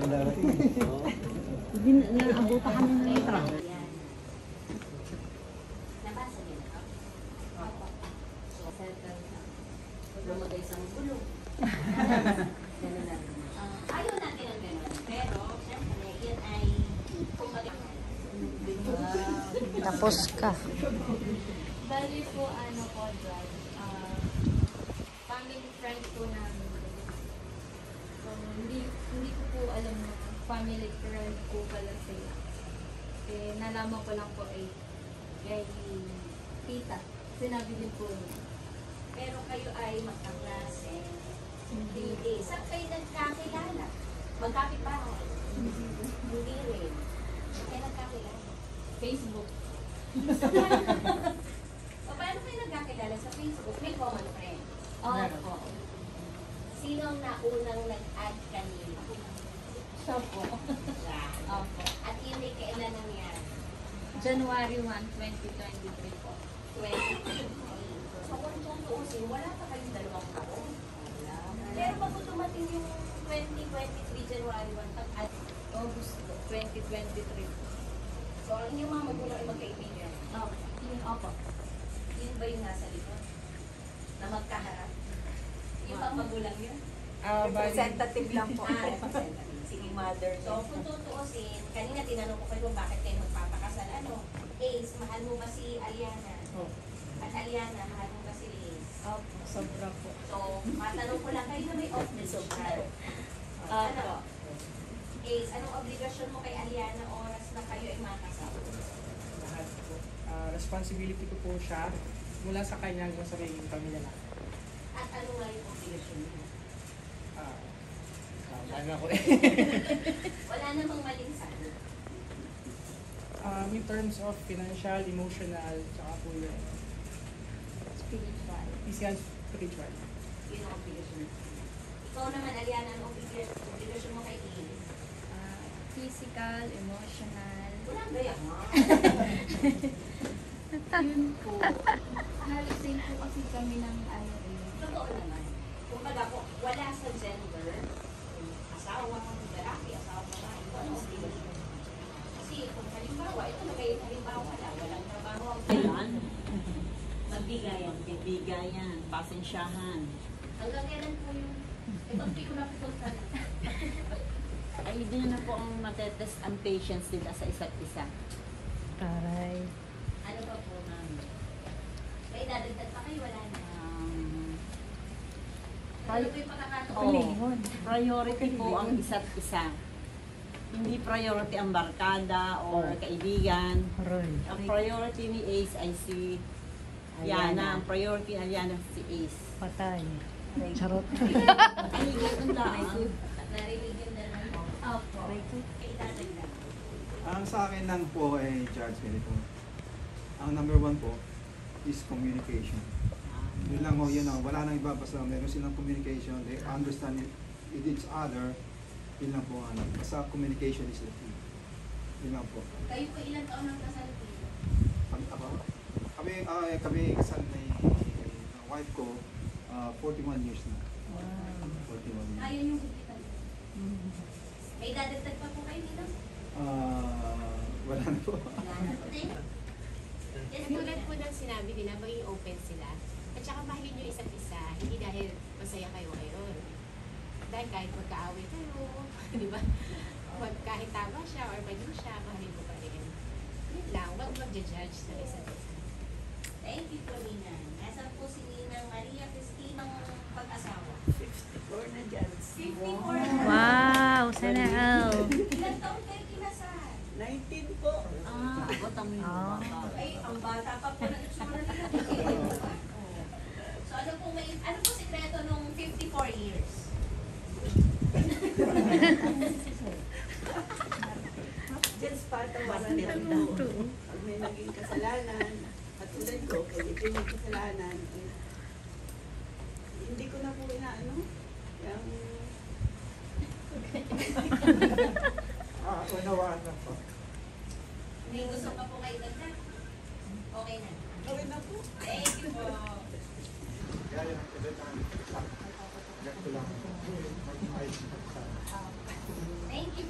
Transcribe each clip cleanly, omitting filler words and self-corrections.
Hindi naabutan kami ng letra. Nabasa niyo na? Opo. So, lumagay sa gulong. Ganun lang. Ayaw natin ang ganun. Pero, syempre, yun ay kumbaga. Tapos ka. Bali po, ano po, Brad, family friend po namin. So, hindi ko po alam na family friend po pala sila. Eh, nalaman ko lang po kay tita. Sinabi din po niya. Pero kayo ay magkaklase. Hindi. Saan kayo nagkakilala? Magkapit ba ako? Hindi rin. Kaya nagkakilala? Facebook. O paano kayo nagkakilala sa Facebook? May common friend. Opo. Sino ang naunang nag-add kanina? Siya po. Opo. At yun ay kailan nangyari? January 1, 2023 po. 2020. So kung tutuusin, wala pa kayong 2 taon. Pero bago dumating yung 2023 January 1, pag-add August 2023. so ang inyong mga magulang ay magkaibigan. Opo. Yun ba yung nasa likod? Na magkaharap? Yung pang magulang yun? Representative lang po. Representative. Sige, Mother. so kung tutuusin, kanina tinanong ko kayo bakit kayo magpapakasal. Ano? Ace, mahal mo ba si Aliana? At Aliana, mahal mo ba si Liz? Opo. Sobra po. So, matanong ko lang kayo na may obligasyon. Opo. Ace, anong obligasyon mo kay Aliana oras na kayo ay makasal? Lahat po. Responsibility ko po siya mula sa kanya hanggang sa magiging pamilya na. At ano nga yung obligasyon mo? Ano ako eh. Wala namang maling sagot. In terms of financial, emotional, tsaka po yung Spiritual. physical, spiritual. Yun ang obligasyon mo. Ikaw naman, Aliana, anong obligasyon mo kay Ace? Physical, emotional. Walang gaya mo. Yun po. Halos same po kasi kami ng ano rin. Totoo naman. Kung baga po, wala sa gender, asawa, lalaki, asawa, babae, ito ang obligasyon. Kasi kung halimbawa, ito na kayo halimbawa, walang trabaho. Kailan? Magbigayan. Bigayan. Pasensyahan. Hanggang kailan po yung, ito ko na po sa Ay, hindi na po ang matetest ang patience nila sa isa't isa. Taray. ano pa po namin? May dadagdag pa kayo, wala na. Ano po yung pagkakataon? Priority po ang isa't isa. Hindi priority ang barkada or kaibigan. Roy. Ang priority ni Ace ay si Yana. Ang priority ni Yana si Ace. Patay. Charot. Ay, ganun lang. Narinig yun na lang. Opo. Kaya idadagdag. Ang sa akin lang po ay Judge ganito. Ang number 1 po is communication. Yun lang ho, yun lang. Wala nang iba basta meron silang communication. They understand it with each other. Yun lang po. Basta communication is the key. Yun lang po. Kayo po ilang taon ang kasal po? Kami kasal na wife ko 41 years na. Wow. 41 years. Ayaw yung higitan. May dadagdag pa po kayo dito? Wala na po. Wala na po. Tulad po ng sinabi nila, maging open sila. At saka mahalin nyo isa't isa, hindi dahil masaya kayo ngayon. Dahil kahit magkaaway kayo, di ba? Kahit tama siya or mali siya, mahalin mo pa rin. Yun lang, huwag mag-judge ng isa't isa. Thank you po, Ninang. Nasaan po si Ninang Maria Cristina ng pag-asawa? 54 na dyan. 54 na. Wow, sana all. Ilang taon kayo kinasal? 19 po. Abot ang Ah. Ay, ang bata pa po ng itsura nila. So ano po sikreto nung 54 years? Just patawaran lang daw. Pag may naging kasalanan, at tulad ko, kaya ito yung kasalanan, hindi ko na po inaano. Yung... Unawaan na po. May gusto pa po kayo dagdag? Okay na. Gawin na po. Thank you po. Kaya yung ganito lang. Thank you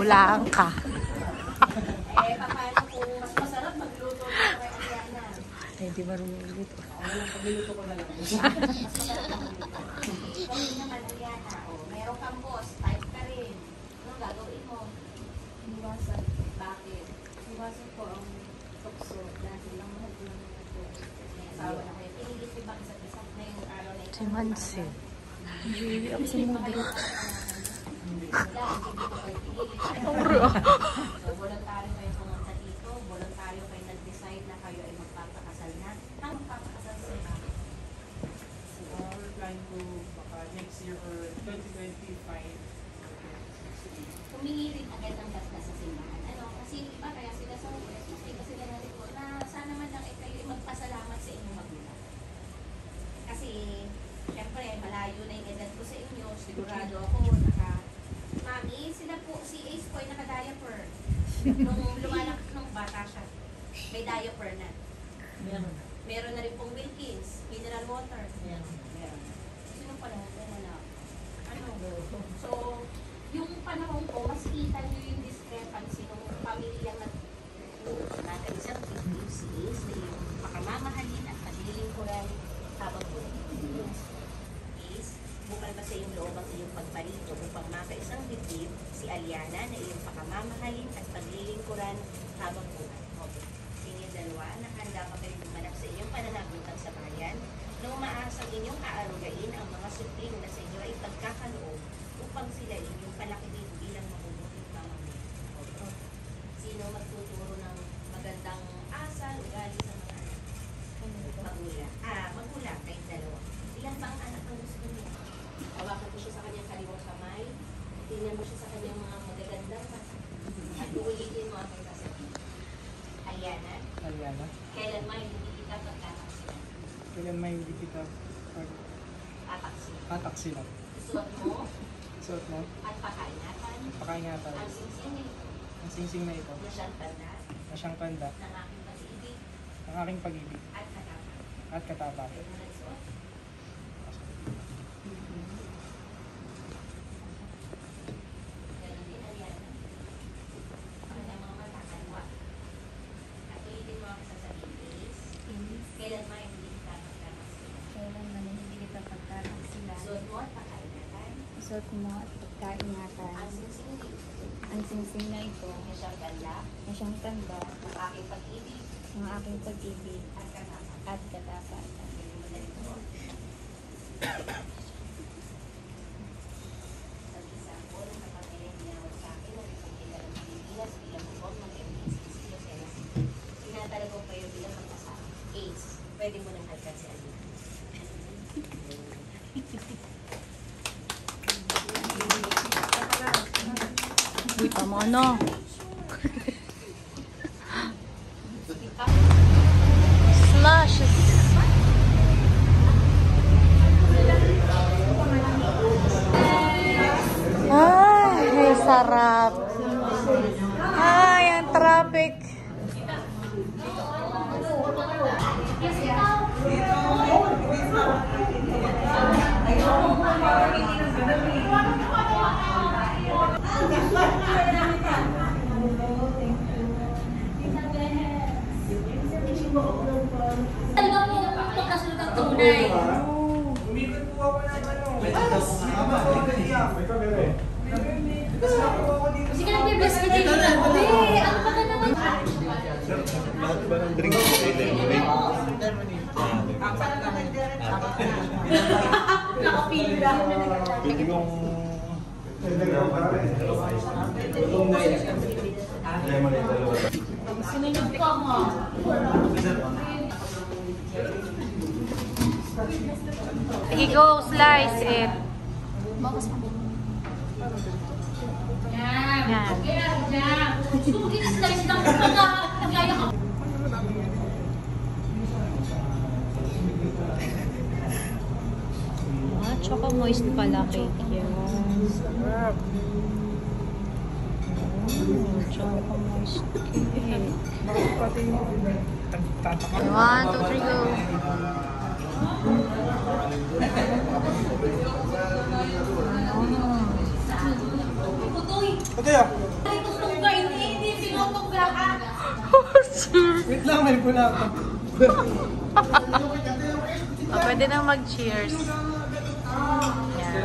Nahulaan ka. Eh, paano kung mas masarap magluto ng kay Aliana? Eh, di marunong dito. Pagluluto ko na lang. Mas masarap magluto. Ikaw din naman, Aliana. O, meron kang boss, type ka rin. Anong gagawin mo? Iwasan. Bakit? Iwasan po ang tukso dahil lang mahal ko naman ito. May asawa na kayo. Pinilit mo bang isa't isa ngayong araw na ito? Si Mansi. Hindi ako sa movie. So, voluntaryo kayo pumunta dito. Voluntaryo kayo nag-decide na kayo ay magpapakasal na. Ang magpapakasal sa iba. We're planning to baka next year or 2025. Humingi rin agad ng gasta sa simbahan. Ano? Kasi iba kaya sila sa West, kasi sila na rin po na sana man lang kayo ay magpasalamat sa inyong magulang. Kasi, syempre, malayo na yung edad ko sa inyo. Sigurado ako, Mami, sila po, si Ace po ay naka-diaper. Nung lumalak, nung bata siya, may diaper na. Meron na rin pong Wilkins, mineral water. Meron. Sino pa lang? Ano? So, yung panahon ko, mas kita nyo yung discrepancy ng pamilyang nag-isang victim si Ace na yung makamamahalin at paglilingkuran habang po Ace, bukal ba sa iyong loob ang iyong pagparito upang makaisang victim si Aliana na iyong pakamamahalin at paglilingkuran habang buhay. Okay. Sinyong dalawa, nakahanda pa kayo gumanap sa iyong pananagutan sa bayan na umaasang inyong aarugain ang mga supling na sa inyo ay pagkakaloob upang sila inyong palakihin bilang mabubuting pamamayan. Okay. Sino magtuturo ng magandang asal, ugali sa mga anak? Magulang. Magulang, kayong dalawa. Ilan ba ang anak ang gusto niyo? Hawakan mo siya sa kanyang kaliwang kamay. Tingnan mo siya sa kanyang mga magagandang mata. At uulitin mo ang sasabihin. Aliana, Aliana, kailan may hindi kita pagkakasin? kailan may hindi kita Tataksin. tataksin? Isuot mo Suot mo, at pakaingatan pakaingatan. ang singsing nito Ang singsing na ito, na siyang tanda na siyang tanda ng aking pag-ibig ng aking pag-ibig at katapatan. at katapatan. Kaya mo nagsuot. Ganun din, Aliana. Ang mga mata, kaliwa. At ulitin mo ang sasabihin is, kailan may hindi kita pagkakasin? Kailan man hindi kita pagkakaksilan. Suot mo at pakaingatan Isot mo at ang pagkaingatan. singsing nito Ang singsing na ito na siyang tanda na siyang tanda ng aking pag-ibig ng aking pag-ibig at katapatan. at katapatan. Ganun mo na ito. Sa isa po ng kapatirin niya sa akin na ipagkita ng Pilipinas bilang bukong ng MPCC o Senas. Tinatalago ko kayo bilang magkasama. Ace, pwede mo nang halkan si Alina. Uy, tama na. Slashes. Ay, sarap. Ay, ang traffic. Talaga po, pagkasunod ang tunay. Umikot po ako ng ano. Sige lang, bibes ka dito. Ano ba ka naman? Lahat ba ng drinks ay lemonade? Nakapila. Pwede yung... Lemonade dalawa. Sinunod ka mo. Sige, go, slice it. Yan. Yan. Yan. Gusto mo i-slice lang kung nagaya ka. Ah, choco moist pala cake yan. Sarap. Choco moist cake. Bakit pati tataka? 1, 2, 3, go. Ito yan. Cheers! Wait lang, may pula ako. Oh, pwede nang mag-cheers. Yan.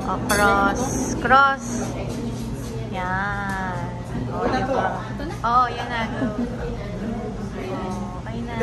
Oh, cross. Cross. Yan. Oh, diba? Oh, yan na. Go. Oh, ayun na.